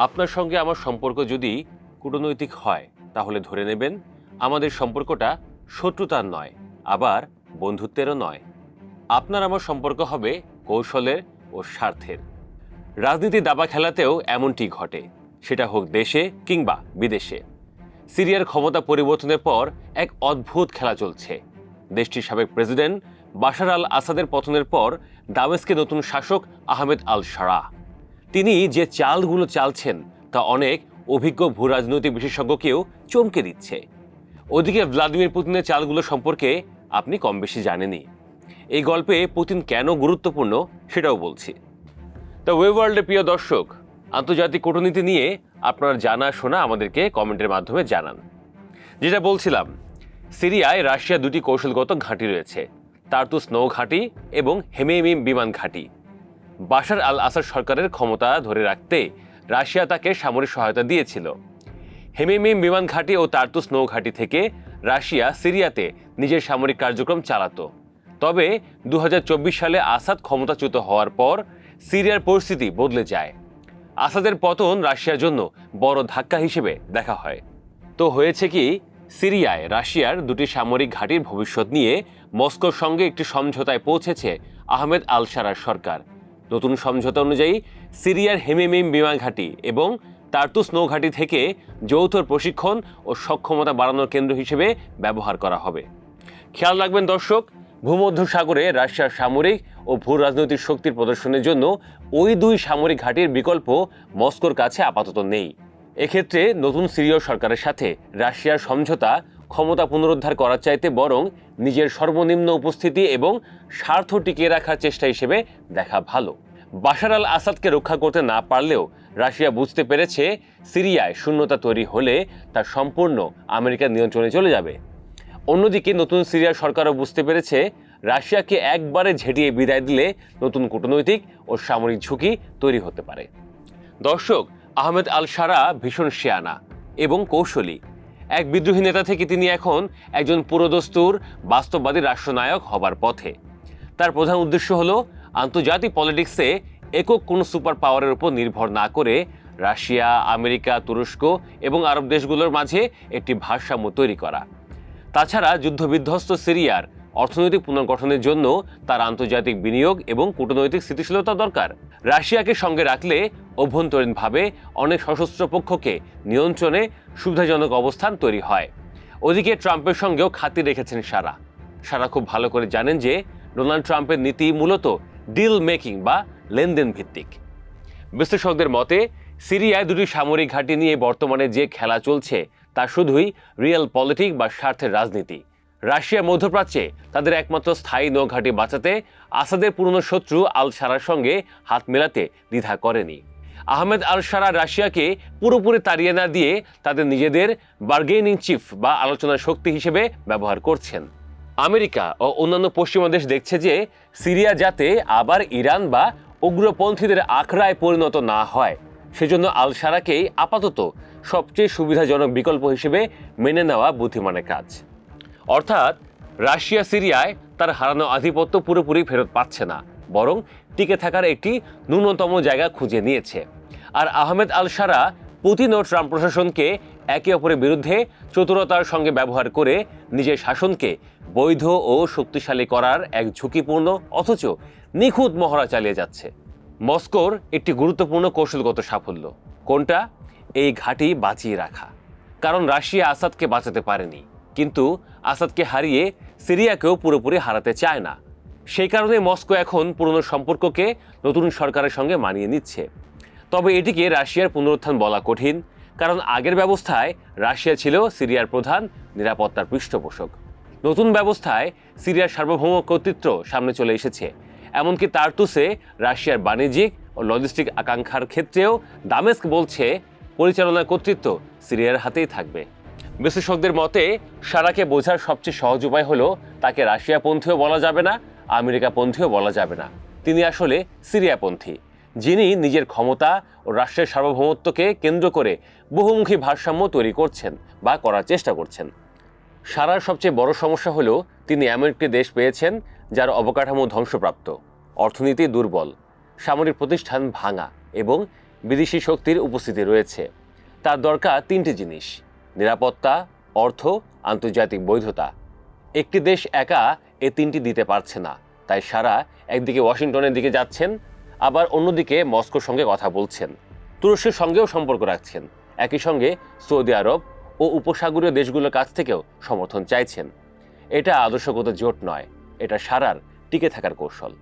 আপনার সঙ্গে আমার সম্পর্ক যদি কূটনৈতিক হয় তাহলে ধরে নেবেন আমাদের সম্পর্কটা শত্রুতার নয়, আবার বন্ধুত্বেরও নয়। আপনার আমার সম্পর্ক হবে কৌশলের ও স্বার্থের। রাজনীতি দাবা খেলাতেও এমনটি ঘটে, সেটা হোক দেশে কিংবা বিদেশে। সিরিয়ার ক্ষমতা পরিবর্তনের পর এক অদ্ভুত খেলা চলছে। দেশটির সাবেক প্রেসিডেন্ট বাশার আল আসাদের পতনের পর দামেস্কে নতুন শাসক আহমেদ আল শারা। তিনি যে চালগুলো চালছেন তা অনেক অভিজ্ঞ ভূরাজনৈতিক বিশেষজ্ঞকেও চমকে দিচ্ছে। ওদিকে ভ্লাদিমির পুতিনের চালগুলো সম্পর্কে আপনি কম বেশি জানেনই। এই গল্পে পুতিন কেন গুরুত্বপূর্ণ সেটাও বলছি। দ্য ওয়েব ওয়ার্ল্ডের প্রিয় দর্শক, আন্তর্জাতিক কূটনীতি নিয়ে আপনার জানা শোনা আমাদেরকে কমেন্টের মাধ্যমে জানান। যেটা বলছিলাম, সিরিয়ায় রাশিয়া দুটি কৌশলগত ঘাঁটি রয়েছে, তার্তুস নৌ ঘাঁটি এবং হেমেমিম বিমান ঘাঁটি। বাশার আল আসাদ সরকারের ক্ষমতা ধরে রাখতে রাশিয়া তাকে সামরিক সহায়তা দিয়েছিল। হেমেমিম বিমান ঘাঁটি ও তার্তুস নৌ ঘাঁটি থেকে রাশিয়া সিরিয়াতে নিজের সামরিক কার্যক্রম চালাতো। তবে 2024 সালে আসাদ ক্ষমতাচ্যুত হওয়ার পর সিরিয়ার পরিস্থিতি বদলে যায়। আসাদের পতন রাশিয়ার জন্য বড় ধাক্কা হিসেবে দেখা হয়। তো হয়েছে কি, সিরিয়ায় রাশিয়ার দুটি সামরিক ঘাঁটির ভবিষ্যৎ নিয়ে মস্কোর সঙ্গে একটি সমঝোতায় পৌঁছেছে আহমেদ আল শারার সরকার। নতুন সমঝোতা অনুযায়ী সিরিয়ার হেমেমিম বিমান ঘাঁটি এবং তার্তুস নৌঘাঁটি থেকে যৌথ প্রশিক্ষণ ও সক্ষমতা বাড়ানোর কেন্দ্র হিসেবে ব্যবহার করা হবে। খেয়াল রাখবেন দর্শক, ভূমধ্যসাগরে রাশিয়ার সামরিক ও ভূ রাজনৈতিক শক্তির প্রদর্শনের জন্য ওই দুই সামরিক ঘাঁটির বিকল্প মস্কোর কাছে আপাতত নেই। এক্ষেত্রে নতুন সিরীয় সরকারের সাথে রাশিয়ার সমঝোতা ক্ষমতা পুনরুদ্ধার করার চাইতে বরং নিজের সর্বনিম্ন উপস্থিতি এবং স্বার্থ টিকিয়ে রাখার চেষ্টা হিসেবে দেখা ভালো। বাশার আল আসাদকে রক্ষা করতে না পারলেও রাশিয়া বুঝতে পেরেছে সিরিয়ায় শূন্যতা তৈরি হলে তা সম্পূর্ণ আমেরিকার নিয়ন্ত্রণে চলে যাবে। অন্যদিকে নতুন সিরিয়ার সরকারও বুঝতে পেরেছে রাশিয়াকে একবারে ঝেঁটিয়ে বিদায় দিলে নতুন কূটনৈতিক ও সামরিক ঝুঁকি তৈরি হতে পারে। দর্শক, আহমেদ আল শারা ভীষণ শিয়ানা এবং কৌশলী এক বিদ্রোহী নেতা থেকে তিনি এখন একজন পুরোদস্তুর বাস্তববাদী রাষ্ট্রনায়ক হবার পথে। তার প্রধান উদ্দেশ্য হলো আন্তর্জাতিক পলিটিক্সে একক কোনো সুপার পাওয়ারের উপর নির্ভর না করে রাশিয়া, আমেরিকা, তুরস্ক এবং আরব দেশগুলোর মাঝে একটি ভারসাম্য তৈরি করা। তাছাড়া যুদ্ধবিধ্বস্ত সিরিয়ার অর্থনৈতিক পুনর্গঠনের জন্য তার আন্তর্জাতিক বিনিয়োগ এবং কূটনৈতিক স্থিতিশীলতা দরকার। রাশিয়াকে সঙ্গে রাখলে অভ্যন্তরীণভাবে অনেক সশস্ত্র পক্ষকে নিয়ন্ত্রণে সুবিধাজনক অবস্থান তৈরি হয়। ওদিকে ট্রাম্পের সঙ্গেও খাতির রেখেছেন শারা খুব ভালো করে জানেন যে ডোনাল্ড ট্রাম্পের নীতি মূলত ডিল মেকিং বা লেনদেন ভিত্তিক। বিশ্লেষকদের মতে সিরিয়ায় দুটি সামরিক ঘাঁটি নিয়ে বর্তমানে যে খেলা চলছে তা শুধুই রিয়েল পলিটিক বা স্বার্থের রাজনীতি। রাশিয়া মধ্যপ্রাচ্যে তাদের একমাত্র স্থায়ী নৌঘাঁটি বাঁচাতে আসাদের পুরনো শত্রু আল শারার সঙ্গে হাত মেলাতে দ্বিধা করেনি। আহমেদ আল শারা রাশিয়াকে পুরোপুরি তাড়িয়ে না দিয়ে তাদের নিজেদের বার্গেনিং চিফ বা আলোচনার শক্তি হিসেবে ব্যবহার করছেন। আমেরিকা ও অন্যান্য পশ্চিমা দেশ দেখছে যে সিরিয়া যাতে আবার ইরান বা উগ্রপন্থীদের আখড়ায় পরিণত না হয়, সেজন্য আল শারাকেই আপাতত সবচেয়ে সুবিধাজনক বিকল্প হিসেবে মেনে নেওয়া বুদ্ধিমানের কাজ। অর্থাৎ রাশিয়া সিরিয়ায় তার হারানো আধিপত্য পুরোপুরি ফেরত পাচ্ছে না, বরং টিকে থাকার একটি ন্যূনতম জায়গা খুঁজে নিয়েছে। আর আহমেদ আল শারা পুতিন ও ট্রাম্প প্রশাসনকে একে অপরের বিরুদ্ধে চতুরতার সঙ্গে ব্যবহার করে নিজের শাসনকে বৈধ ও শক্তিশালী করার এক ঝুঁকিপূর্ণ অথচ নিখুঁত মহড়া চালিয়ে যাচ্ছে। মস্কোর একটি গুরুত্বপূর্ণ কৌশলগত সাফল্য কোনটা? এই ঘাঁটি বাঁচিয়ে রাখা। কারণ রাশিয়া আসাদকে বাঁচাতে পারেনি, কিন্তু আসাদকে হারিয়ে সিরিয়াকেও পুরোপুরি হারাতে চায় না। সেই কারণে মস্কো এখন পুরনো সম্পর্ককে নতুন সরকারের সঙ্গে মানিয়ে নিচ্ছে। তবে এটিকে রাশিয়ার পুনরুত্থান বলা কঠিন, কারণ আগের ব্যবস্থায় রাশিয়া ছিল সিরিয়ার প্রধান নিরাপত্তার পৃষ্ঠপোষক। নতুন ব্যবস্থায় সিরিয়ার সার্বভৌম কর্তৃত্ব সামনে চলে এসেছে। এমনকি তার্তুসে রাশিয়ার বাণিজ্যিক ও লজিস্টিক আকাঙ্ক্ষার ক্ষেত্রেও দামেস্ক বলছে পরিচালনার কর্তৃত্ব সিরিয়ার হাতেই থাকবে। বিশ্লেষকদের মতে শারাকে বোঝার সবচেয়ে সহজ উপায় হলো তাকে রাশিয়াপন্থীও বলা যাবে না, আমেরিকাপন্থীও বলা যাবে না। তিনি আসলে সিরিয়াপন্থী, যিনি নিজের ক্ষমতা ও রাষ্ট্রের সার্বভৌমত্বকে কেন্দ্র করে বহুমুখী ভারসাম্য তৈরি করছেন বা করার চেষ্টা করছেন। শারার সবচেয়ে বড় সমস্যা হলো তিনি এমন একটি দেশ পেয়েছেন যার অবকাঠামো ধ্বংসপ্রাপ্ত, অর্থনীতি দুর্বল, সামরিক প্রতিষ্ঠান ভাঙা এবং বিদেশি শক্তির উপস্থিতি রয়েছে। তার দরকার তিনটি জিনিস: নিরাপত্তা, অর্থ, আন্তর্জাতিক বৈধতা। একটি দেশ একা এ তিনটি দিতে পারছে না, তাই সারা একদিকে ওয়াশিংটনের দিকে যাচ্ছেন, আবার অন্যদিকে মস্কোর সঙ্গে কথা বলছেন, তুরস্কের সঙ্গেও সম্পর্ক রাখছেন, একই সঙ্গে সৌদি আরব ও উপসাগরীয় দেশগুলোর কাছ থেকেও সমর্থন চাইছেন। এটা আদর্শগত জোট নয়, এটা সারার টিকে থাকার কৌশল।